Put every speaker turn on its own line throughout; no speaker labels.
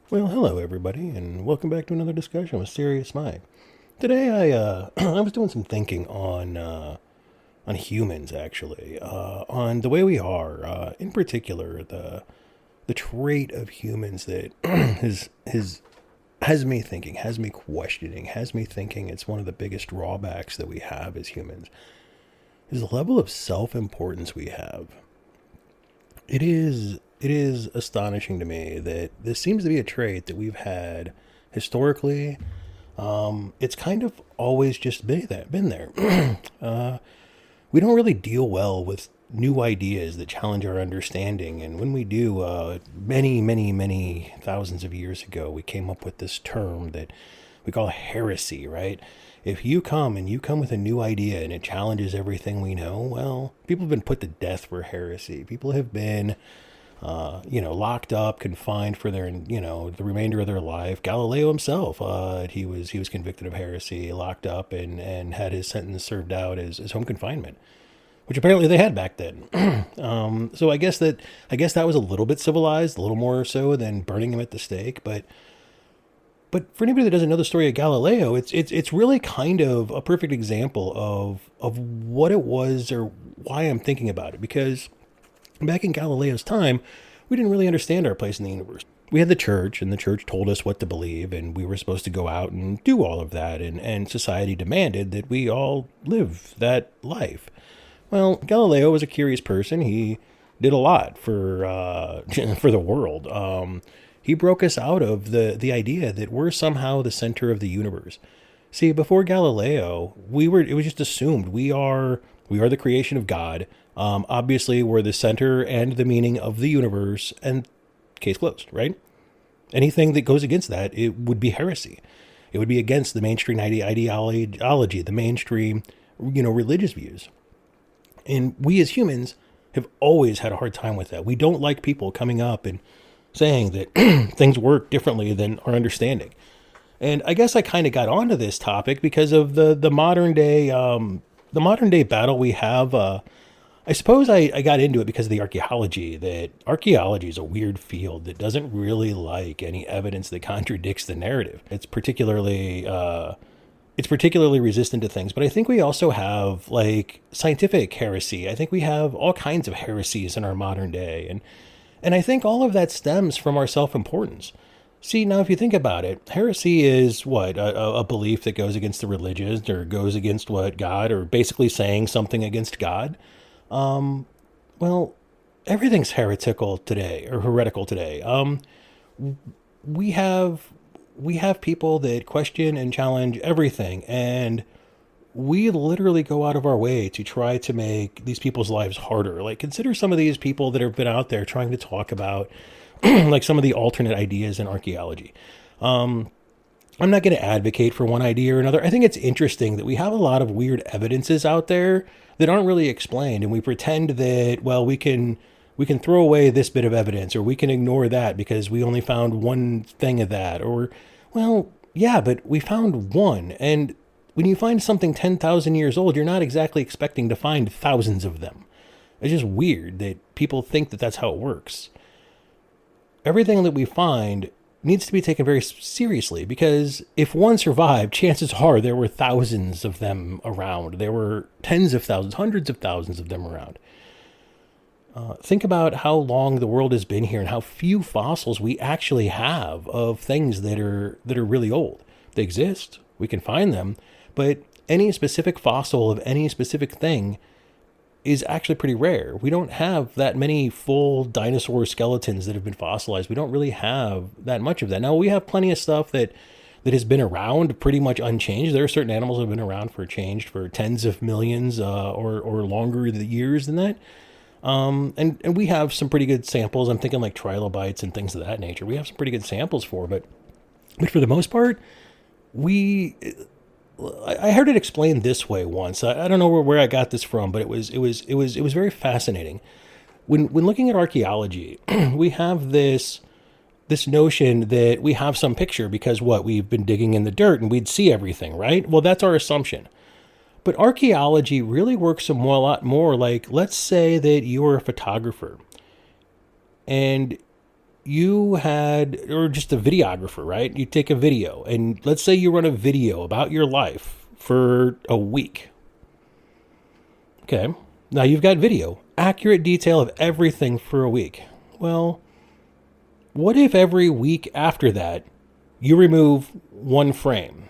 Well, hello everybody, and welcome back to another discussion with Serious Mike. Today, I was doing some thinking on humans, actually, on the way we are, in particular the trait of humans that has me thinking, has me questioning, has me thinking. It's one of the biggest drawbacks that we have as humans is the level of self-importance we have. It is astonishing to me that this seems to be a trait that we've had historically. It's kind of always just been there. We don't really deal well with new ideas that challenge our understanding, and when we do, many thousands of years ago, we came up with this term that we call heresy, right? If you come with a new idea and it challenges everything we know, well, people have been put to death for heresy. People have been locked up, confined for their, the remainder of their life. Galileo himself, he was convicted of heresy, locked up, and had his sentence served out as home confinement, which apparently they had back then. So I guess that was a little bit civilized, a little more so than burning him at the stake, but for anybody that doesn't know the story of Galileo, it's really kind of a perfect example of what it was or why I'm thinking about it. Because back in Galileo's time, we didn't really understand our place in the universe. We had the church, and the church told us what to believe, and we were supposed to go out and do all of that, and society demanded that we all live that life. Well, Galileo was a curious person. He did a lot for for the world. He broke us out of the idea that we're somehow the center of the universe. See, before Galileo, it was just assumed we are the creation of God. Obviously, we're the center and the meaning of the universe, and case closed, right? Anything that goes against that, it would be heresy. It would be against the mainstream ideology, the mainstream, religious views. And we as humans have always had a hard time with that. We don't like people coming up and saying that things work differently than our understanding. And I guess I kind of got onto this topic because of the modern day battle we have. I suppose I got into it because of the archaeology. That archaeology is a weird field that doesn't really like any evidence that contradicts the narrative. It's particularly resistant to things. But I think we also have like scientific heresy. I think we have all kinds of heresies in our modern day, and I think all of that stems from our self-importance. See, now if you think about it, heresy is what? A belief that goes against the religious or goes against what God, or basically saying something against God. Well, everything's heretical today or heretical today. We have we have people that question and challenge everything, and we literally go out of our way to try to make these people's lives harder. Like, consider some of these people that have been out there trying to talk about like some of the alternate ideas in archaeology. I'm not going to advocate for one idea or another. I think it's interesting that we have a lot of weird evidences out there that aren't really explained, and we pretend that, well, we can throw away this bit of evidence, or we can ignore that because we only found one thing of that, or, well, yeah, but we found one. And when you find something 10,000 years old, you're not exactly expecting to find thousands of them. It's just weird that people think that that's how it works. Everything that we find needs to be taken very seriously, because if one survived, chances are there were thousands of them around. There were tens of thousands, hundreds of thousands of them around. Think about how long the world has been here and how few fossils we actually have of things that are really old. They exist. We can find them, but any specific fossil of any specific thing is actually pretty rare. We don't have that many full dinosaur skeletons that have been fossilized. We don't really have that much of that. Now, we have plenty of stuff that has been around pretty much unchanged. There are certain animals that have been around for tens of millions or longer years than that. And we have some pretty good samples. I'm thinking like trilobites and things of that nature. We have some pretty good samples but for the most part, I heard it explained this way once. I don't know where I got this from, but it was very fascinating. When looking at archaeology, we have this notion that we have some picture because we've been digging in the dirt and we'd see everything, right? Well, that's our assumption. But archaeology really works a lot more like, let's say that you're a photographer and you had, or just a videographer, right? You take a video, and let's say you run a video about your life for a week. Okay, now you've got video, accurate detail of everything for a week. Well, what if every week after that, you remove one frame?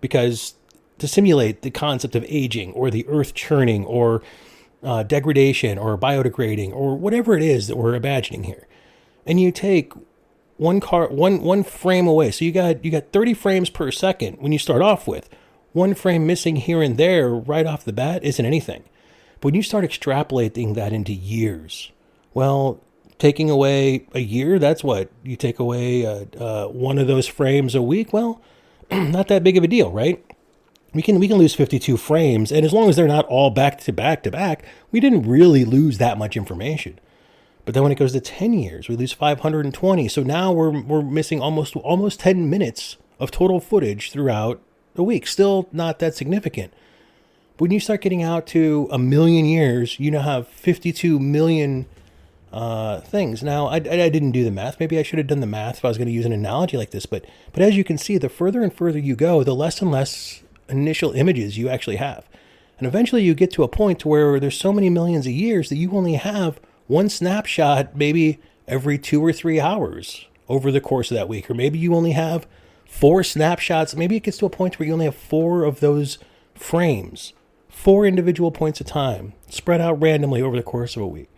Because to simulate the concept of aging or the earth churning or degradation or biodegrading or whatever it is that we're imagining here, and you take one frame away. So you got 30 frames per second when you start off with. One frame missing here and there right off the bat isn't anything. But when you start extrapolating that into years, well, taking away a year, that's what? You take away one of those frames a week? Well, not that big of a deal, right? We can lose 52 frames, and as long as they're not all back to back to back, we didn't really lose that much information. But then when it goes to 10 years, we lose 520. So now we're missing almost 10 minutes of total footage throughout a week. Still not that significant. But when you start getting out to 1 million years, you now have 52 million things. Now, I didn't do the math. Maybe I should have done the math if I was going to use an analogy like this. But as you can see, the further and further you go, the less and less initial images you actually have. And eventually you get to a point to where there's so many millions of years that you only have one snapshot maybe every 2 or 3 hours over the course of that week. Or maybe you only have 4 snapshots. Maybe it gets to a point where you only have 4 of those frames, 4 individual points of time spread out randomly over the course of a week.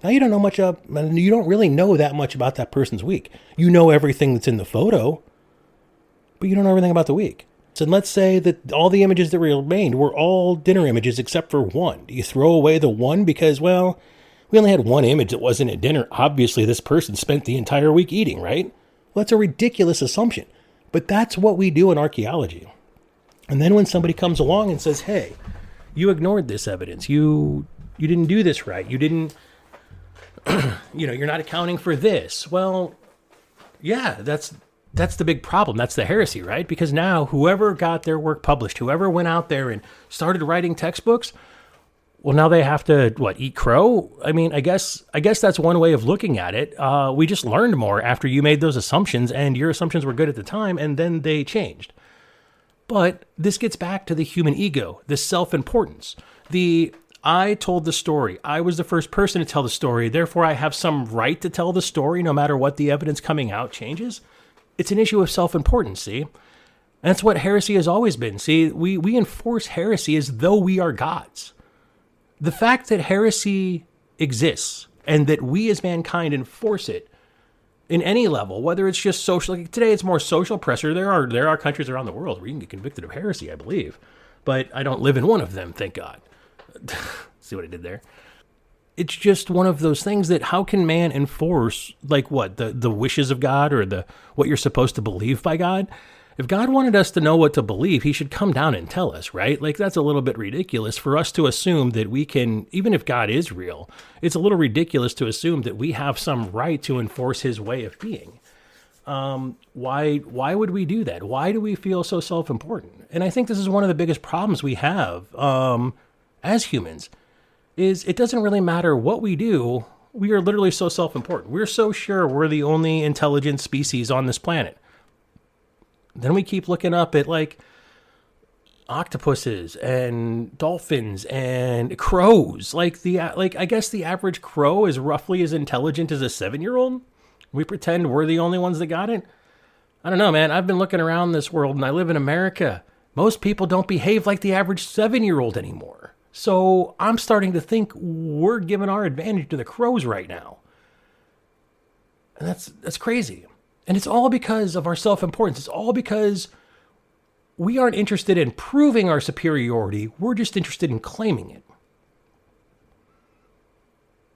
Now you don't know you don't really know that much about that person's week. You know everything that's in the photo, but you don't know everything about the week. So let's say that all the images that remained were all dinner images except for one. Do you throw away the one because, well, we only had one image that wasn't at dinner. Obviously, this person spent the entire week eating, right? Well, that's a ridiculous assumption. But that's what we do in archaeology. And then when somebody comes along and says, hey, you ignored this evidence. You didn't do this right. You didn't, you're not accounting for this. Well, yeah, that's the big problem. That's the heresy, right? Because now whoever got their work published, whoever went out there and started writing textbooks, well, now they have to, eat crow? I mean, I guess that's one way of looking at it. We just learned more after you made those assumptions, and your assumptions were good at the time, and then they changed. But this gets back to the human ego, the self-importance. I told the story. I was the first person to tell the story. Therefore, I have some right to tell the story no matter what the evidence coming out changes. It's an issue of self-importance, see? And that's what heresy has always been. See, we enforce heresy as though we are gods. The fact that heresy exists and that we as mankind enforce it in any level, whether it's just social, like today it's more social pressure. There are countries around the world where you can get convicted of heresy, I believe. But I don't live in one of them, thank God. See what I did there? It's just one of those things that how can man enforce, the wishes of God or what you're supposed to believe by God? If God wanted us to know what to believe, he should come down and tell us, right? That's a little bit ridiculous for us to assume that we can, even if God is real, it's a little ridiculous to assume that we have some right to enforce his way of being. Why would we do that? Why do we feel so self-important? And I think this is one of the biggest problems we have as humans, is it doesn't really matter what we do. We are literally so self-important. We're so sure we're the only intelligent species on this planet. Then we keep looking up at octopuses and dolphins and crows. I guess the average crow is roughly as intelligent as a 7-year-old. We pretend we're the only ones that got it. I don't know, man. I've been looking around this world and I live in America. Most people don't behave like the average 7-year-old anymore. So I'm starting to think we're giving our advantage to the crows right now. And that's crazy. And it's all because of our self-importance. It's all because we aren't interested in proving our superiority. We're just interested in claiming it.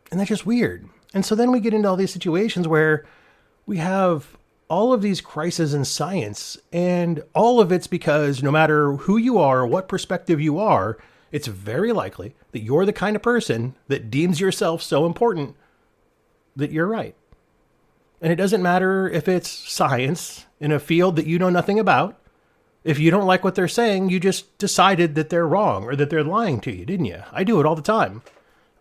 And that's just weird. And so then we get into all these situations where we have all of these crises in science, and all of it's because no matter who you are or what perspective you are, it's very likely that you're the kind of person that deems yourself so important that you're right. And it doesn't matter if it's science in a field that you know nothing about. If you don't like what they're saying, you just decided that they're wrong or that they're lying to you, didn't you? I do it all the time.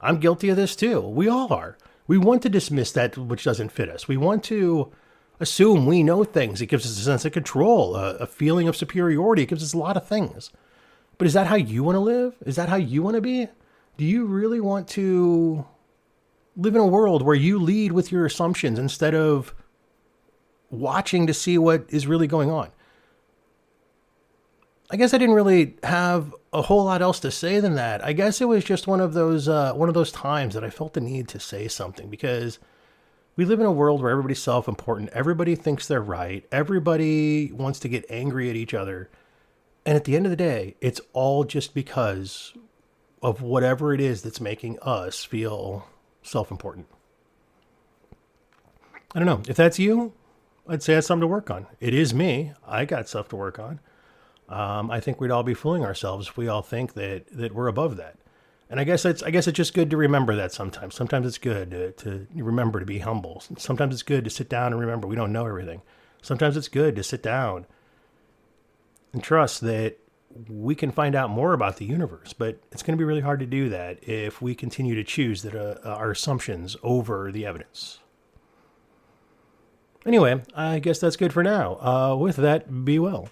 I'm guilty of this too. We all are. We want to dismiss that which doesn't fit us. We want to assume we know things. It gives us a sense of control, a feeling of superiority. It gives us a lot of things. But is that how you want to live? Is that how you want to be? Do you really want to live in a world where you lead with your assumptions instead of watching to see what is really going on? I guess I didn't really have a whole lot else to say than that. I guess it was just one of those times that I felt the need to say something, because we live in a world where everybody's self-important. Everybody thinks they're right. Everybody wants to get angry at each other. And at the end of the day, it's all just because of whatever it is that's making us feel self-important. I don't know. If that's you, I'd say that's something to work on. It is me. I got stuff to work on. I think we'd all be fooling ourselves if we all think that we're above that. And I guess it's just good to remember that sometimes. Sometimes it's good to remember to be humble. Sometimes it's good to sit down and remember we don't know everything. Sometimes it's good to sit down and trust that we can find out more about the universe. But it's going to be really hard to do that if we continue to choose our assumptions over the evidence. Anyway, I guess that's good for now. With that, be well.